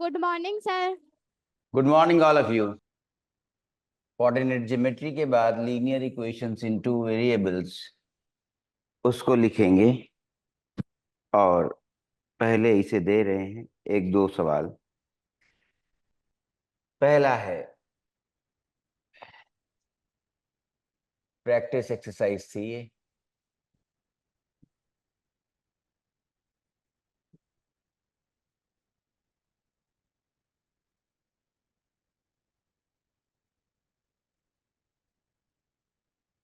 Good morning sir. Good morning all of you. Coordinate geometry के बाद linear equations इन two variables उसको लिखेंगे और पहले इसे दे रहे हैं एक दो सवाल। पहला है प्रैक्टिस एक्सरसाइज थी ये।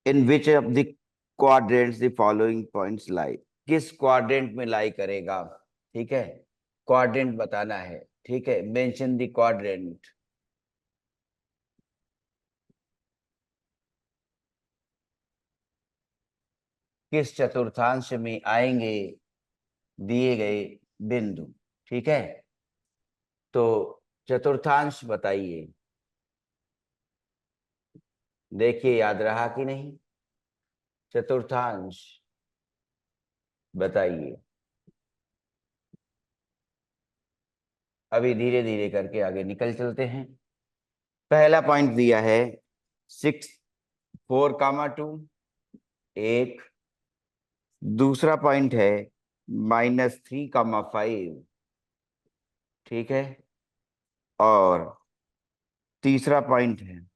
In which of the quadrants the following points lie. किस क्वाड्रेंट में लाई करेगा, ठीक है, क्वाड्रेंट बताना है, ठीक है। Mention the quadrant. किस चतुर्थांश में आएंगे दिए गए बिंदु, ठीक है। तो चतुर्थांश बताइए, देखिए याद रहा कि नहीं। चतुर्थांश बताइए। अभी धीरे धीरे करके आगे निकल चलते हैं। पहला पॉइंट दिया है 6 4, 2 1। दूसरा पॉइंट है -3, 5, ठीक है। और तीसरा पॉइंट है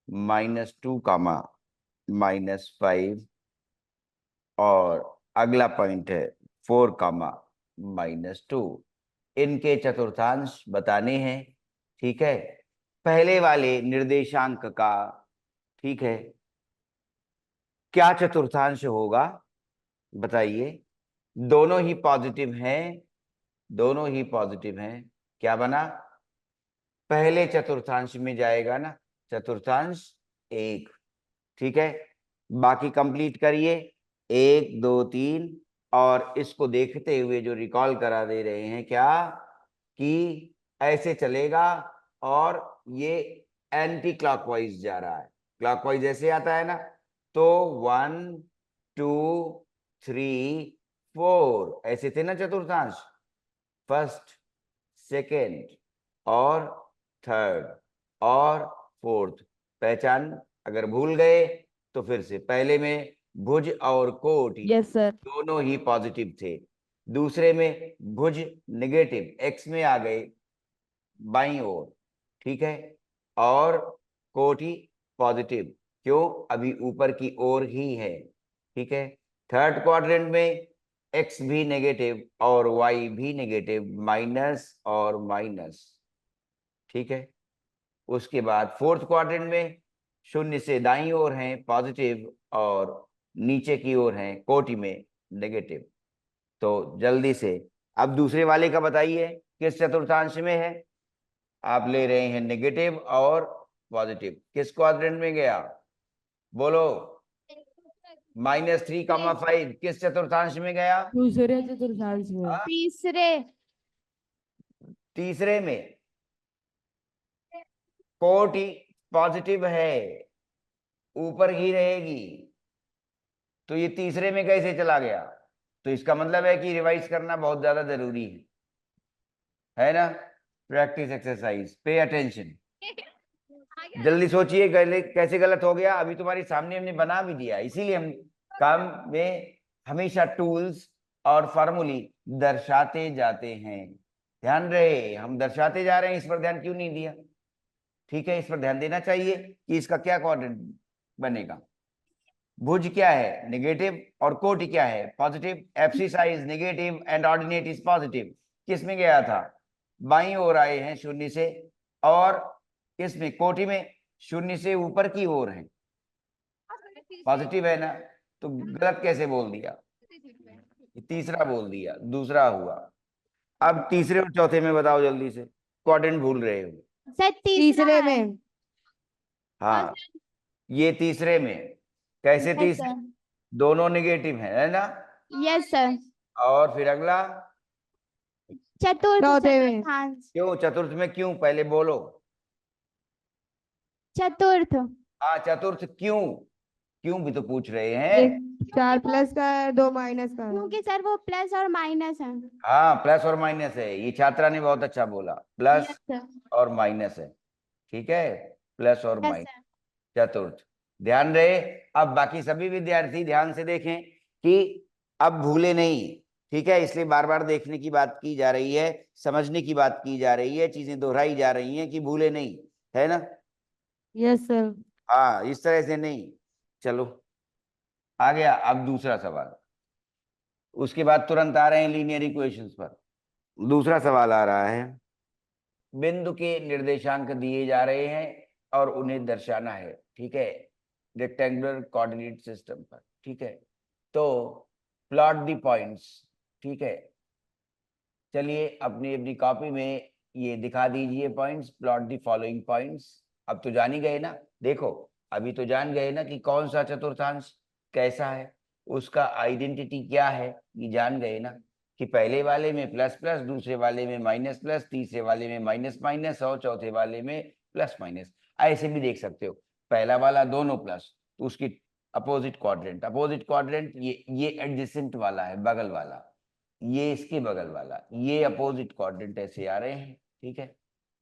-2, -5। और अगला पॉइंट है 4, -2। इनके चतुर्थांश बताने हैं, ठीक है। पहले वाले निर्देशांक का, ठीक है, क्या चतुर्थांश होगा बताइए। दोनों ही पॉजिटिव हैं, दोनों ही पॉजिटिव हैं। क्या बना, पहले चतुर्थांश में जाएगा ना चतुर्थांश 1, ठीक है। बाकी कंप्लीट करिए 1 2 3। और इसको देखते हुए जो रिकॉल करा दे रहे हैं क्या कि ऐसे चलेगा और ये एंटी क्लॉकवाइज जा रहा है। क्लॉकवाइज ऐसे आता है ना, तो 1 2 3 4 ऐसे थे ना चतुर्थांश, फर्स्ट सेकेंड और थर्ड और फोर्थ। पहचान, अगर भूल गए तो फिर से पहले में भुज और कोटि यस सर। दोनों ही पॉजिटिव थे। दूसरे में भुज नेगेटिव, एक्स में आ गए बाईं ओर, ठीक है। और कोटि पॉजिटिव, क्यों, अभी ऊपर की ओर ही है, ठीक है। थर्ड क्वाड्रेंट में एक्स भी नेगेटिव और वाई भी नेगेटिव, माइनस और माइनस, ठीक है। उसके बाद फोर्थ क्वाड्रेंट में शून्य से दाईं ओर हैं पॉजिटिव और नीचे की ओर हैं कोटि में नेगेटिव। तो जल्दी से अब दूसरे वाले का बताइए किस चतुर्थांश में है। आप ले रहे हैं नेगेटिव और पॉजिटिव, किस क्वाड्रेंट में गया बोलो। -3, 5 किस चतुर्थांश में गया, दूसरे चतुर्थांश में। तीसरे। तीसरे में। कोटि पॉजिटिव है, ऊपर ही रहेगी, तो ये तीसरे में कैसे चला गया। तो इसका मतलब है कि रिवाइज करना बहुत ज्यादा जरूरी है ना। Practice exercise, pay attention. जल्दी सोचिए कैसे गलत हो गया। अभी तुम्हारे सामने हमने बना भी दिया, इसीलिए हम काम में हमेशा टूल्स और फॉर्मूली दर्शाते जाते हैं। ध्यान रहे, हम दर्शाते जा रहे हैं, इस पर ध्यान क्यों नहीं दिया, ठीक है। इस पर ध्यान देना चाहिए कि इसका क्या कोऑर्डिनेट बनेगा। भुज क्या है, नेगेटिव, और कोटि क्या है, positive. Abscissa is negative and ordinate is positive. किस में गया था, बाईं ओर आए हैं शून्य से, और इसमें कोटि में शून्य से ऊपर की ओर है, पॉजिटिव है ना। तो गलत कैसे बोल दिया, तीसरा बोल दिया, दूसरा हुआ। अब तीसरे और चौथे में बताओ जल्दी से, क्वाड्रेंट भूल रहे हो। सर तीसरे में। हाँ, ये तीसरे में। कैसे तीसरे, दोनों नेगेटिव है ना। Yes sir. और फिर अगला चतुर्थ चतुर्थांश। क्यों, चतुर्थ में क्यों, पहले बोलो। चतुर्थ। हाँ, चतुर्थ क्यों, क्यों भी तो पूछ रहे हैं। एक 4 प्लस का है, 2 माइनस का है। क्योंकि सर वो प्लस और माइनस है। हाँ, प्लस और माइनस है, ये छात्रा ने बहुत अच्छा बोला, प्लस यस सर। और माइनस है। ठीक है, प्लस और यस माइनस। सर। चतुर्थ, ध्यान रहे। अब बाकी सभी विद्यार्थी ध्यान से देखें कि अब भूले नहीं। ठीक है, इसलिए बार बार देखने की बात की जा रही है, समझने की बात की जा रही है, चीजें दोहराई जा रही हैं कि भूले नहीं, है ना। Yes sir. हाँ, इस तरह से नहीं। चलो आ गया अब दूसरा सवाल, उसके बाद तुरंत आ रहे हैं लीनियर इक्वेशंस पर। दूसरा सवाल आ रहा है, बिंदु के निर्देशांक दिए जा रहे हैं और उन्हें दर्शाना है। ठीक है, रेक्टेंगुलर कोऑर्डिनेट सिस्टम पर। ठीक है, तो प्लॉट द पॉइंट्स। ठीक है, चलिए अपनी अपनी कॉपी में ये दिखा दीजिए points, plot the following points. अब तो जान ही गए ना, देखो अभी तो जान गए ना कि कौन सा चतुर्थांश कैसा है, उसका आइडेंटिटी क्या है, ये जान गए ना कि पहले वाले में प्लस प्लस, दूसरे वाले में माइनस प्लस, तीसरे वाले में माइनस माइनस और चौथे वाले में प्लस माइनस। ऐसे भी देख सकते हो, पहला वाला दोनों प्लस तो उसकी अपोजिट क्वाड्रेंट, अपोजिट क्वाड्रेंट ये एडजेसेंट वाला है, बगल वाला, ये इसके बगल वाला, ये अपोजिट क्वाड्रेंट ऐसे आ रहे हैं। ठीक है,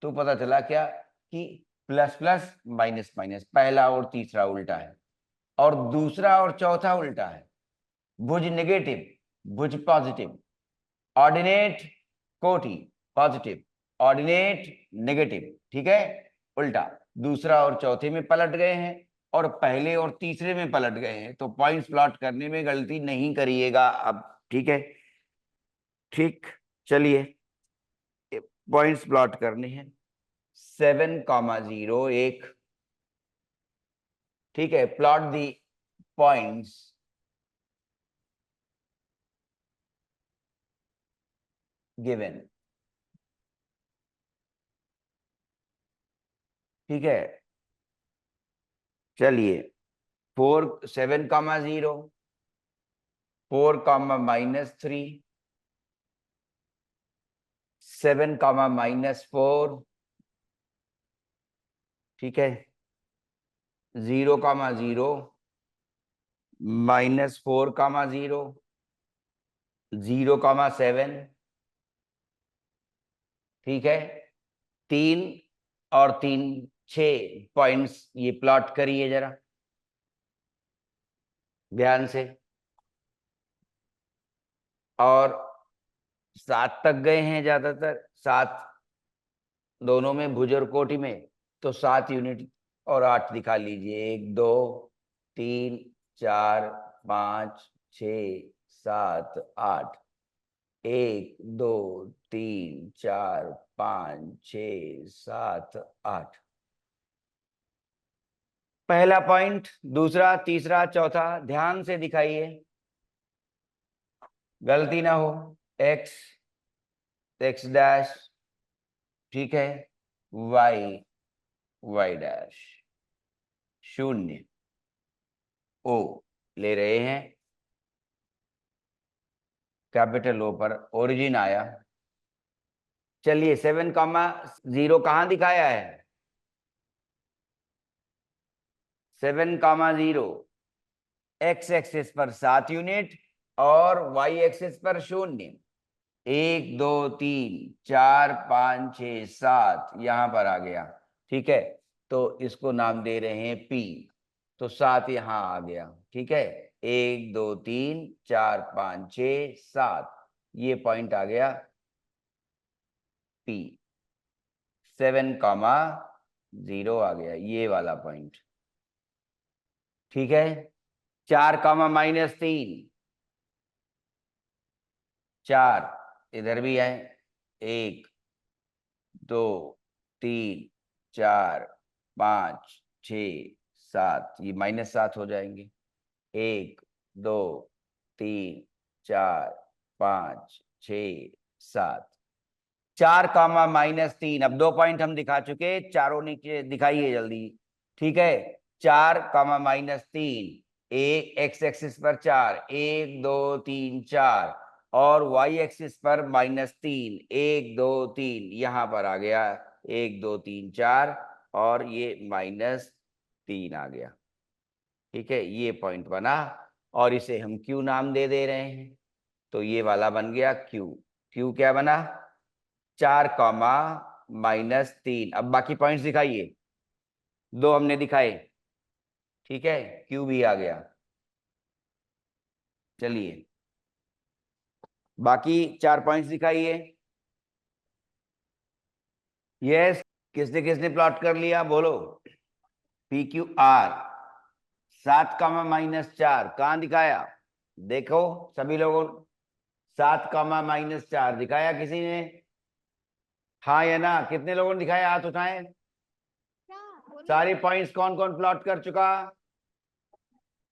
तो पता चला क्या कि प्लस प्लस माइनस माइनस पहला और तीसरा उल्टा है, और दूसरा और चौथा उल्टा है। भुज नेगेटिव, भुज पॉजिटिव, ऑर्डिनेट कोटि पॉजिटिव, ऑर्डिनेट नेगेटिव। ठीक है, उल्टा दूसरा और चौथे में पलट गए हैं और पहले और तीसरे में पलट गए हैं, तो पॉइंट्स प्लॉट करने में गलती नहीं करिएगा अब। ठीक है, ठीक, चलिए पॉइंट्स प्लॉट करने हैं। 7,0 एक। ठीक है, प्लॉट दी पॉइंट्स गिवन। ठीक है, चलिए 7,0 4,-3 7,-4। ठीक है, 0,0 -4,0 0,7। ठीक है, 3 और 3 6 पॉइंट्स ये प्लॉट करिए जरा ध्यान से। और 7 तक गए हैं ज्यादातर, 7 दोनों में भुज और कोटि में, तो 7 यूनिट और 8 दिखा लीजिए। 1 2 3 4 5 6 7 8। 1 2 3 4 5 6 7 8। पहला पॉइंट, दूसरा, तीसरा, चौथा ध्यान से दिखाइए, गलती ना हो। X, x dash. ठीक है, वाई, वाई डैश। 0 ओ ले रहे हैं, कैपिटल ओ पर ओरिजिन आया। चलिए 7,0 कहां दिखाया है? 7,0 एक्स एक्सिस पर 7 यूनिट और वाई एक्सिस पर 0। 1 2 3 4 5 6 7 यहां पर आ गया। ठीक है, तो इसको नाम दे रहे हैं पी, तो 7 यहां आ गया। ठीक है, 1 2 3 4 5 6 7 ये पॉइंट आ गया पी। 7,0 आ गया ये वाला पॉइंट। ठीक है, 4,-3 4 इधर भी है। 1 2 3 4 5 6 7 ये -7 हो जाएंगे। 1 2 3 4 5 6 7 4,-3। अब 2 पॉइंट हम दिखा चुके, चारों नीचे दिखाइए जल्दी। ठीक है, 4,-3 एक एक्स एक्सिस पर 4 1 2 3 4 और वाई एक्सिस पर -3 1 2 3 यहां पर आ गया 1 2 3 4 और ये -3 आ गया। ठीक है, ये पॉइंट बना और इसे हम Q नाम दे रहे हैं। तो ये वाला बन गया Q। Q क्या बना? 4, -3। अब बाकी पॉइंट्स दिखाइए। 2 हमने दिखाए, ठीक है, Q भी आ गया। चलिए बाकी 4 पॉइंट्स दिखाइए। यस, किसने किसने प्लॉट कर लिया बोलो। PQR 7, कहाँ दिखाया? देखो सभी लोगों, 7, -4 दिखाया किसी ने? हाँ या ना? कितने लोगों ने दिखाया? हाथ उठाएं। सारी पॉइंट्स कौन कौन प्लॉट कर चुका?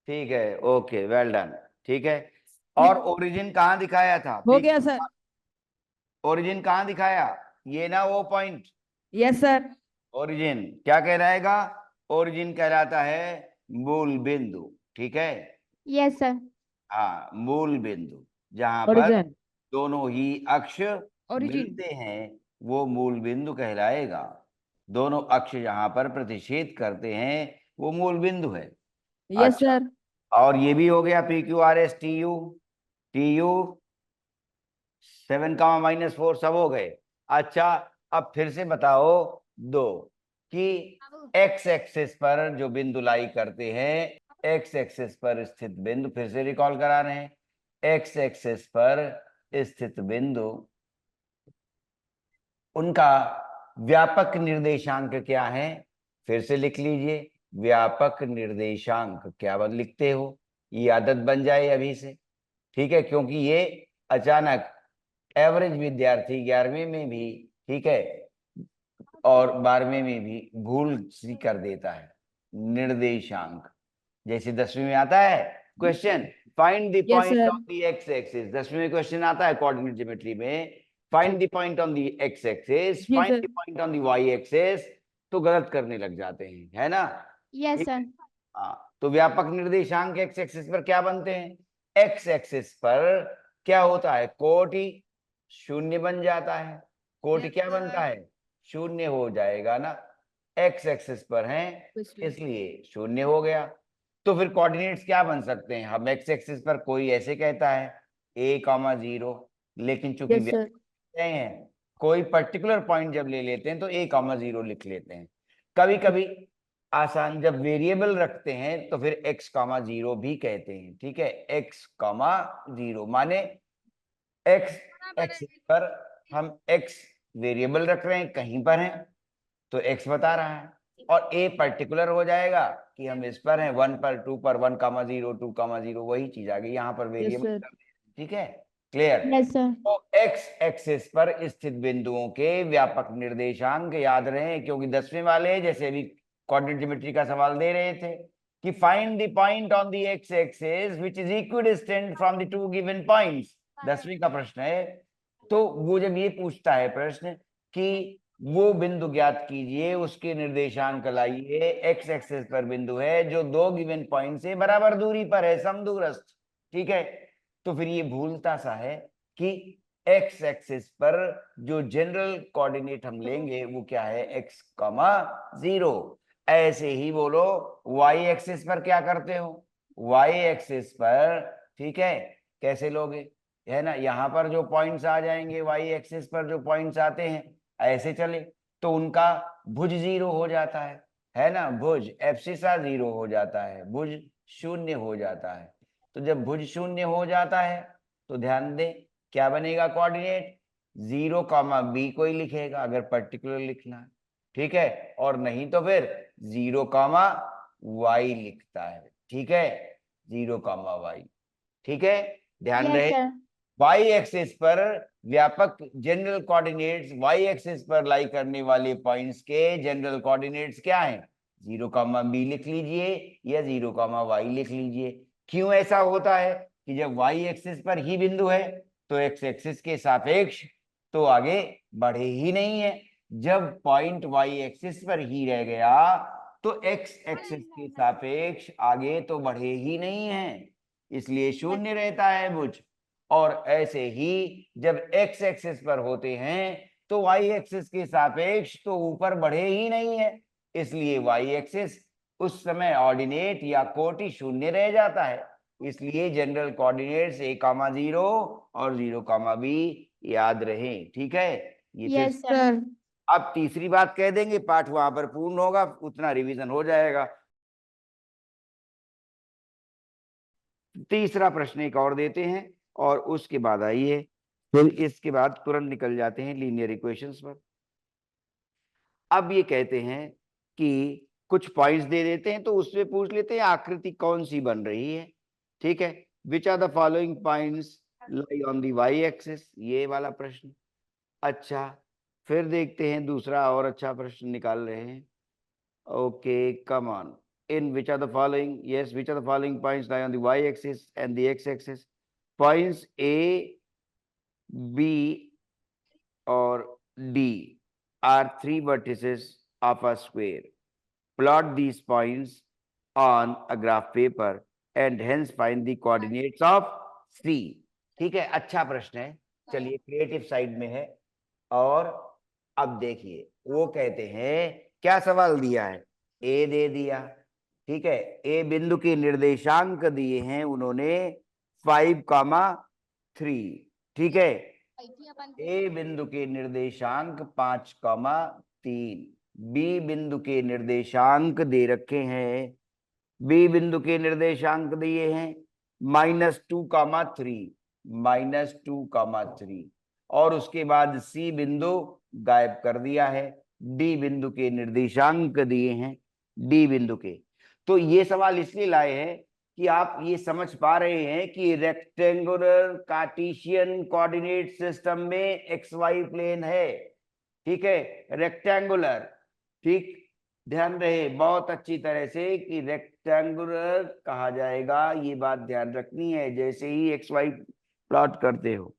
ठीक है, ओके, वेल डन। ठीक है, और ओरिजिन कहाँ दिखाया था? हो गया सर। ओरिजिन कहाँ दिखाया? ये ना वो पॉइंट। Yes sir. ओरिजिन क्या कहलाएगा? ओरिजिन कहलाता है मूल बिंदु। ठीक है, यस सर। हाँ, मूल बिंदु जहां पर ओरिजिन। दोनों ही अक्ष ओरिजिन। मिलते हैं वो मूल बिंदु कहलाएगा। दोनों अक्ष जहां पर प्रतिच्छेद करते हैं वो मूल बिंदु है। यस अच्छा, सर। और ये भी हो गया PQRS TU। TU 7, -4 सब हो गए। अच्छा, अब फिर से बताओ दो कि एक्स एक्सिस पर जो बिंदु लाई करते हैं, एक्स एक्सिस पर स्थित बिंदु, फिर से रिकॉल करा रहे हैं, एक्स एक्सिस पर स्थित बिंदु, उनका व्यापक निर्देशांक क्या है? फिर से लिख लीजिए, व्यापक निर्देशांक क्या लिखते हो? ये आदत बन जाए अभी से, ठीक है, क्योंकि ये अचानक एवरेज विद्यार्थी 11वीं में भी, ठीक है, और 12वीं में भी भूल सी कर देता है। निर्देशांक जैसे 10वीं में आता है question, find the yes point sir. On the X axis. 10वीं में क्वेश्चन आता है कोऑर्डिनेट ज्योमेट्री में, find the point on the X axis, जी find sir. The point on the Y axis, तो गलत करने लग जाते हैं, है ना? यस ठीक है? सर। हाँ, तो व्यापक निर्देशांक एक्स एक्सिस पर क्या बनते हैं? एक्स एक्सिस पर क्या होता है? कोटि शून्य बन जाता है। कोटि क्या बनता है? शून्य हो जाएगा ना, एक्स एक्सिस पर है इसलिए शून्य हो गया। तो फिर कोऑर्डिनेट्स क्या बन सकते हैं? हम एक्स एक्सिस पर कोई ऐसे कहता है A,0, लेकिन चूंकि यस सर। हैं, कोई पर्टिकुलर पॉइंट जब ले लेते हैं तो A,0 लिख लेते हैं। कभी कभी आसान जब वेरिएबल रखते हैं तो फिर x,0 भी कहते हैं। ठीक है, x,0 माने x एक्सिस पर हम x वेरिएबल रख रहे हैं, कहीं पर है तो x बता रहा है, और a पर्टिकुलर हो जाएगा कि हम इस पर हैं, 1 पर, 2 पर, 1,0, 2,0, वही चीज आ गई यहाँ पर यस वेरिएबल सर। कर दें। ठीक है, क्लियर? Yes sir. तो x एक्सिस पर स्थित बिंदुओं के व्यापक निर्देशांक याद रहे, क्योंकि 10वीं वाले जैसे अभी कोऑर्डिनेट ज्योमेट्री का सवाल दे रहे थे कि find the point on the X axis which is equidistant from the two given points, 10वीं का प्रश्न है। तो वो जब ये पूछता है प्रश्न कि वो बिंदु ज्ञात कीजिए, उसके निर्देशांक लाइए, एक्स एक्सिस पर बिंदु है जो 2 गिवन पॉइंट से बराबर दूरी पर है, समदूरस्थ। ठीक है, तो फिर ये भूलता सा है कि एक्स एक्सिस पर जो जनरल कोऑर्डिनेट हम लेंगे वो क्या है? x,0। ऐसे ही बोलो वाई एक्सिस पर क्या करते हो? वाई एक्सिस पर, ठीक है, कैसे लोगे? है ना, यहाँ पर जो पॉइंट्स आ जाएंगे, वाई एक्सिस पर जो पॉइंट्स आते हैं ऐसे चले तो उनका भुज 0 हो जाता है ना, भुज एब्सिसा 0 हो जाता है, भुज शून्य हो जाता है। तो जब भुज शून्य हो जाता है तो ध्यान दें क्या बनेगा कोऑर्डिनेट? 0,b को ही लिखेगा अगर पर्टिकुलर लिखना है, ठीक है, और नहीं तो फिर 0,y लिखता है। ठीक है, 0,y। ठीक है, ध्यान यस रहे, सर। वाई एक्सिस पर व्यापक जनरल कोऑर्डिनेट्स, वाई एक्सिस पर लाई करने वाले पॉइंट्स के जनरल कोऑर्डिनेट्स क्या हैं? 0,b लिख लीजिए या 0,y लिख लीजिए। क्यों ऐसा होता है कि जब वाई एक्सिस पर ही बिंदु है तो एक्स एक्सिस के सापेक्ष तो आगे बढ़े ही नहीं है, जब पॉइंट वाई एक्सिस पर ही रह गया तो एक्स एक्सिस के सापेक्ष आगे तो बढ़े ही नहीं है, इसलिए शून्य रहता है भुज। और ऐसे ही जब एक्स एक्सिस पर होते हैं तो वाई एक्सिस के सापेक्ष तो ऊपर बढ़े ही नहीं है, इसलिए वाई एक्सिस उस समय ऑर्डिनेट या कोटि शून्य रह जाता है, इसलिए जनरल कोऑर्डिनेट्स a,0 और 0,b याद रहे। ठीक है, ये फिर Yes, sir. सर। अब तीसरी बात कह देंगे, पाठ वहां पर पूर्ण होगा, उतना रिवीजन हो जाएगा। तीसरा प्रश्न एक और देते हैं और उसके बाद आइए फिर इसके बाद तुरंत निकल जाते हैं लीनियर इक्वेशंस पर। अब ये कहते हैं कि कुछ पॉइंट्स दे देते हैं तो उससे पूछ लेते हैं आकृति कौन सी बन रही है। ठीक है, which are the following points lie on the Y axis, ये वाला प्रश्न। अच्छा, फिर देखते हैं दूसरा और अच्छा प्रश्न निकाल रहे हैं। Okay, come on. In which are the following, yes, which are the following points lie on the y-axis and the x-axis? Points A, B, or D are three vertices of a square. Plot these points on a graph paper and hence find the coordinates of C. ठीक है, अच्छा प्रश्न है, चलिए creative side में है। और अब देखिए वो कहते हैं क्या सवाल दिया है, ए दे दिया। ठीक है, ए बिंदु के निर्देशांक दिए हैं उन्होंने 5,3। ठीक है, ए बिंदु के निर्देशांक 5,3, बी बिंदु के निर्देशांक दे रखे हैं, बी बिंदु के निर्देशांक दिए हैं -2,3, -2,3, और उसके बाद सी बिंदु गायब कर दिया है, डी बिंदु के निर्देशांक दिए हैं डी बिंदु के। तो ये सवाल इसलिए लाए हैं कि आप ये समझ पा रहे हैं कि रेक्टेंगुलर कार्टेशियन कोऑर्डिनेट सिस्टम में एक्स वाई प्लेन है। ठीक है, रेक्टेंगुलर, ठीक, ध्यान रहे बहुत अच्छी तरह से कि रेक्टेंगुलर कहा जाएगा, ये बात ध्यान रखनी है जैसे ही एक्स वाई प्लॉट करते हो,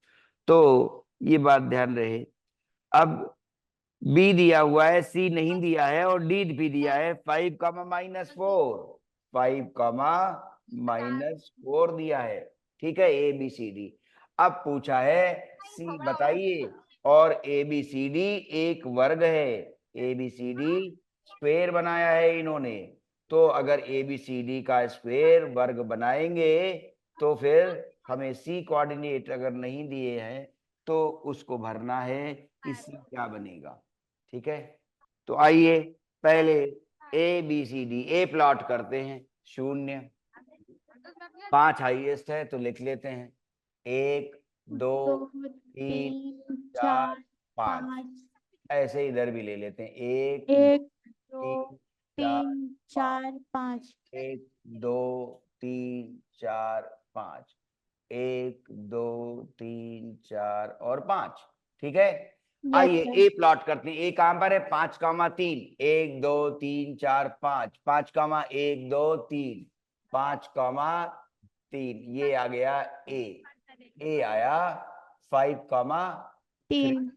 तो ये बात ध्यान रहे। अब बी दिया हुआ है, सी नहीं दिया है, और डी भी दिया है 5,-4, 5,-4 दिया है। ठीक है, ए बी सी डी। अब पूछा है सी बताइए, और ए बी सी डी एक वर्ग है, A B C D square बनाया है इन्होंने। तो अगर ए बी सी डी का स्क्वेयर वर्ग बनाएंगे तो फिर हमें सी कोऑर्डिनेट अगर नहीं दिए हैं तो उसको भरना है कि सी क्या बनेगा। ठीक है, तो आइए पहले A B C D, A plot करते हैं 0, 5 हाईएस्ट है तो लिख लेते हैं 1, 2, 3, 4, 5, ऐसे इधर भी ले लेते हैं 1, 1, 2, 3, 3, 4, 5. 1, 2, 3, 4, 5, 1, 2, 3, 4 और 5। ठीक है, आइए ए प्लॉट करते हैं। ए कहां पर है, 5,3, 1, 2, 3, 4, 5, 5,1, 2, 3, 5,3, ये आ गया ए आया 5,3,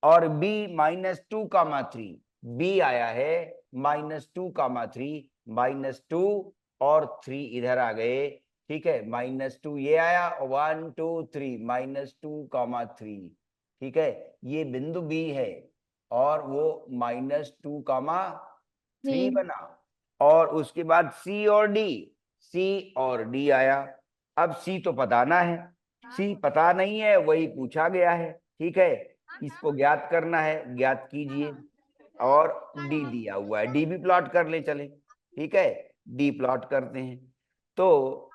और बी -2,3, बी आया है -2,3, -2 और 3 इधर आ गए। ठीक है, -2 ये आया, 1, 2, 3, -2,3। ठीक है, ये बिंदु बी है और वो -2,3 बना, और उसके बाद सी और डी आया। अब सी तो बताना है, सी पता नहीं है, वही पूछा गया है। ठीक है, इसको ज्ञात करना है, ज्ञात कीजिए, और डी दिया हुआ है, डी भी प्लॉट कर ले चले। ठीक है, डी प्लॉट करते हैं, तो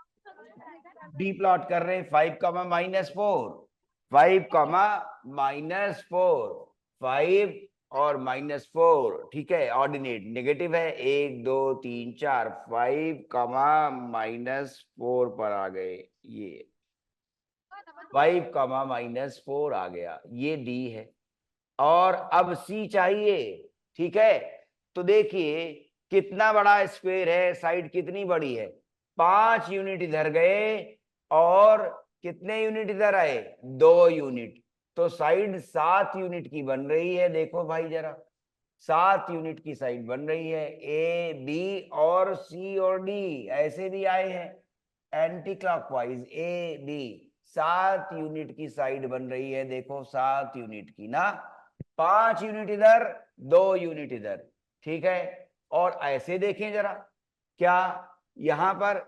डी प्लॉट कर रहे हैं 5,-4, 5,-4, 5 और -4। ठीक है, ऑर्डिनेट नेगेटिव है, 1, 2, 3, 4, 5,-4 पर आ गए, ये 5,-4 आ गया, ये डी है। और अब सी चाहिए। ठीक है, तो देखिए कितना बड़ा स्क्वायर है, साइड कितनी बड़ी है, 5 यूनिट इधर गए और कितने यूनिट इधर आए, 2 यूनिट, तो साइड 7 यूनिट की बन रही है। देखो भाई जरा, 7 यूनिट की साइड बन रही है, ए बी और सी और डी ऐसे भी आए हैं anti clockwise, A B 7 unit की साइड बन रही है। देखो 7 यूनिट की ना, 5 यूनिट इधर, 2 यूनिट इधर। ठीक है, और ऐसे देखें जरा, क्या यहाँ पर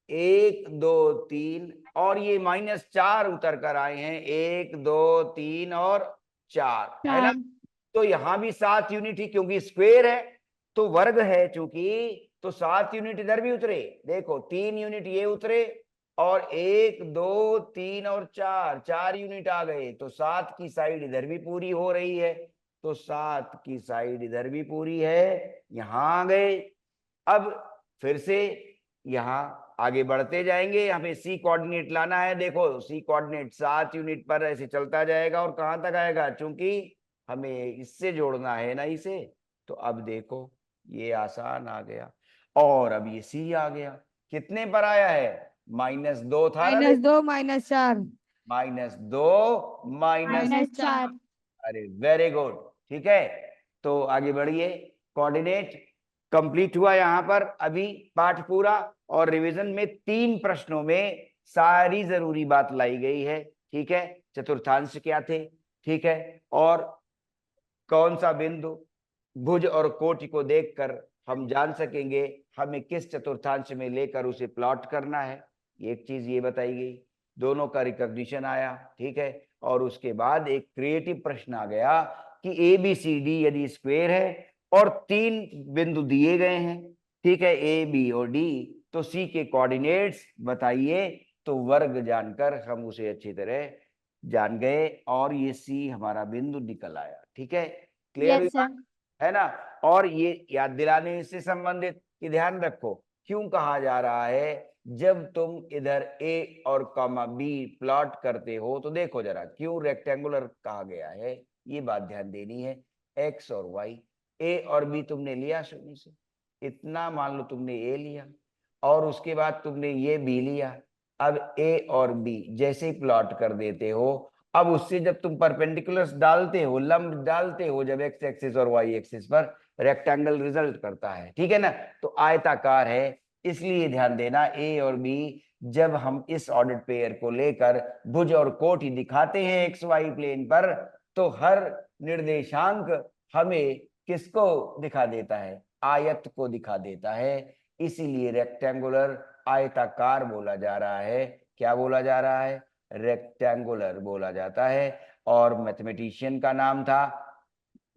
1 2 3 और ये -4 उतर कर आए हैं, 1 2 3 और 4, है ना। 4 तो यहाँ भी 7 यूनिट ही, क्योंकि स्क्वायर है तो वर्ग है चूंकि, तो 7 यूनिट इधर भी उतरे। देखो 3 यूनिट ये उतरे और 1 2 3 और 4 यूनिट आ गए, तो 7 की साइड इधर भी पूरी हो रही है, तो 7 की साइड इधर भी पूरी है, यहाँ आ गए। अब फिर से यहाँ आगे बढ़ते जाएंगे, हमें सी कोऑर्डिनेट लाना है। देखो सी कोऑर्डिनेट 7 यूनिट पर ऐसे चलता जाएगा और कहां तक आएगा, चूंकि हमें इससे जोड़ना है ना इसे, तो अब देखो ये आसान आ गया और अब ये सी आ गया। कितने पर आया है, -2 था ना, -2 -4। -2 -4 अरे वेरी गुड, ठीक है। तो आगे बढ़िए, कोऑर्डिनेट कंप्लीट हुआ यहाँ पर अभी पाठ पूरा, और रिवीजन में 3 प्रश्नों में सारी जरूरी बात लाई गई है, ठीक है। चतुर्थांश क्या थे, ठीक है, और कौन सा बिंदु भुज और कोटि को देखकर हम जान सकेंगे हमें किस चतुर्थांश में लेकर उसे प्लॉट करना है, एक चीज ये बताई गई। दोनों का रिकॉग्निशन आया, ठीक है। और उसके बाद एक क्रिएटिव प्रश्न आ गया कि ए बी सी डी यदि स्क्वायर है और 3 बिंदु दिए गए हैं, ठीक है, ए बी और डी, तो सी के कोऑर्डिनेट्स बताइए। तो वर्ग जानकर हम उसे अच्छी तरह जान गए और ये सी हमारा बिंदु निकल आया, ठीक है। क्लियर यस सर है ना। और ये याद दिलाने से संबंधित कि ध्यान रखो क्यों कहा जा रहा है, जब तुम इधर ए और कॉमा बी प्लॉट करते हो तो देखो जरा क्यों रेक्टेंगुलर कहा गया है, ये बात ध्यान देनी है। एक्स और वाई, ए और बी तुमने लिया शुरू से, इतना मान लो तुमने ए लिया और उसके बाद तुमने ये बी लिया। अब ए और बी जैसे ही प्लॉट कर देते हो, अब उससे जब तुम परपेंडिकुलर्स डालते हो, लंब डालते हो, जब एक्स एक्सिस और वाई एक्सिस पर, रेक्टेंगल रिजल्ट करता है, ठीक है ना। तो आयताकार है, इसलिए ध्यान देना ए और बी जब हम इस ऑर्डर पेयर को लेकर भुज और कोटि दिखाते हैं एक्स वाई प्लेन पर, तो हर निर्देशांक हमें किसको दिखा देता है, आयत को दिखा देता है। इसीलिए रेक्टेंगुलर आयताकार बोला जा रहा है। क्या बोला जा रहा है, रेक्टेंगुलर बोला जाता है। और मैथमेटिशियन का नाम था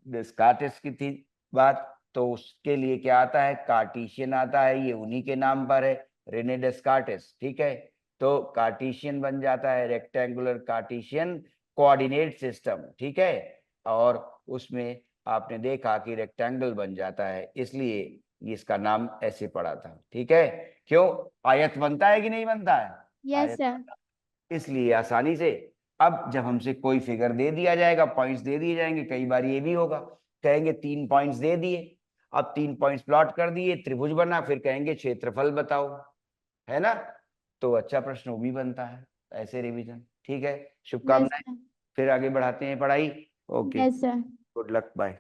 डेस्कार्टेस की थी बात, तो उसके लिए क्या आता है, कार्टेशियन आता है, ये उन्हीं के नाम पर है, रेने डेस्कार्टेस, ठीक है। तो कार्टेशियन बन जाता है, रेक्टेंगुलर कार्टेशियन कोऑर्डिनेट सिस्टम, ठीक है। और उसमें आपने देखा कि रेक्टेंगल बन जाता है, इसलिए इसका नाम ऐसे पड़ा था, ठीक है। क्यों, आयत बनता है कि नहीं बनता है, यस आयत, सर इसलिए आसानी से। अब जब हमसे कोई फिगर दे दिया जाएगा, पॉइंट्स दे दिए जाएंगे, कई बार ये भी होगा, कहेंगे 3 पॉइंट्स दे दिए, अब 3 पॉइंट्स प्लॉट कर दिए, त्रिभुज बना, फिर कहेंगे क्षेत्रफल बताओ, है ना। तो अच्छा प्रश्न वो भी बनता है, ऐसे रिवीजन, ठीक है। यस शुभकामनाएं, सर फिर आगे बढ़ाते हैं पढ़ाई। Okay, yes sir good luck, bye.